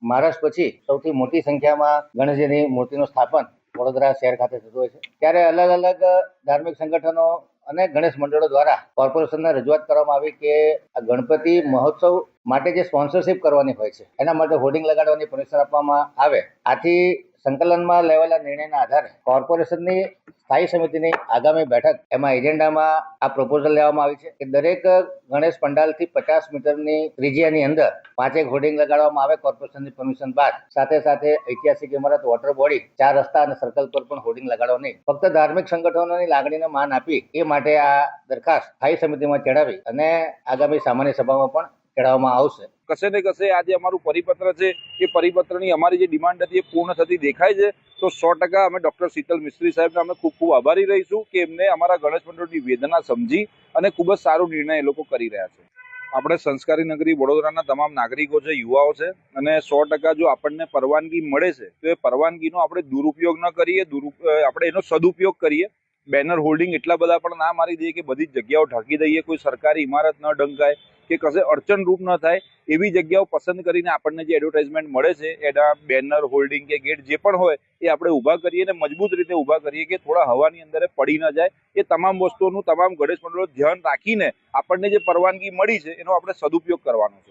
મહારાષ્ટ્ર પછી સૌથી મોટી સંખ્યામાં ગણેશજીની મૂર્તિનું સ્થાપન વડોદરા શહેર ખાતે થતું હોય છે। ત્યારે અલગ અલગ ધાર્મિક સંગઠનો અને ગણેશ મંડળો દ્વારા કોર્પોરેશનને રજૂઆત કરવામાં આવી કે આ ગણપતિ મહોત્સવ માટે જે સ્પોન્સરશિપ કરવાની હોય છે એના માટે હોર્ડિંગ લગાડવાની પરમિશન આપવામાં આવે। આથી સંકલનમાં લેવાયેલા નિર્ણયના આધારે કોર્પોરેશનની સ્થાયી સમિતિની આગામી બેઠક એમાં એજન્ડામાં આ પ્રપોઝલ લેવામાં આવી છે કે દરેક ગણેશ પંડાલથી 50 મીટરની ત્રિજ્યાની અંદર 5 હોર્ડિંગ લગાડવામાં આવે કોર્પોરેશનની પરમિશન બાદ। સાથે સાથે ઐતિહાસિક ઇમારત, વોટર બોડી, 4 રસ્તા અને સર્કલ પર પણ હોર્ડિંગ લગાડવા નહીં, ફક્ત ધાર્મિક સંગઠનોની લાગણીને માન આપી એ માટે આ દરખાસ્ત સ્થાયી સમિતિમાં ચડાવી અને આગામી સામાન્ય સભામાં પણ ચડાવવામાં આવશે। કશે ને કશે આજે અમારું પરિપત્ર છે એ પરિપત્રની અમારી જે ડિમાન્ડ હતી એ પૂર્ણ થતી દેખાય છે તો 100% અમે ડોક્ટર શીતલ મિસ્ત્રી સાહેબને અમે ખૂબ ખૂબ આભારી રહીશું કે એમને અમારા ગણેશ મંડળની વેદના સમજી અને ખૂબ જ સારો નિર્ણય એ લોકો કરી રહ્યા છે। આપણે સંસ્કારી નગરી વડોદરાના તમામ નાગરિકો છે, યુવાઓ છે અને 100% જો આપણને પરવાનગી મળે છે તો એ પરવાનગીનો આપણે દુરુપયોગ ન કરીએ, આપણે એનો સદુપયોગ કરીએ। બેનર હોલ્ડિંગ એટલા બધા પણ ના મારી દઈએ કે બધી જ જગ્યાઓ ઢાંકી દઈએ, કોઈ સરકારી ઇમારત ન ડંકાય કે કશે અડચણરૂપ ન થાય એવી જગ્યાઓ પસંદ કરીને આપણને જે એડવર્ટાઇઝમેન્ટ મળે છે એના બેનર, હોલ્ડિંગ કે ગેટ જે પણ હોય એ આપણે ઊભા કરીએ અને મજબૂત રીતે ઊભા કરીએ કે થોડા હવાની અંદર પડી ન જાય। એ તમામ વસ્તુઓનું તમામ ગણેશ મંડળો ધ્યાન રાખીને આપણને જે પરવાનગી મળી છે એનો આપણે સદુપયોગ કરવાનો છે।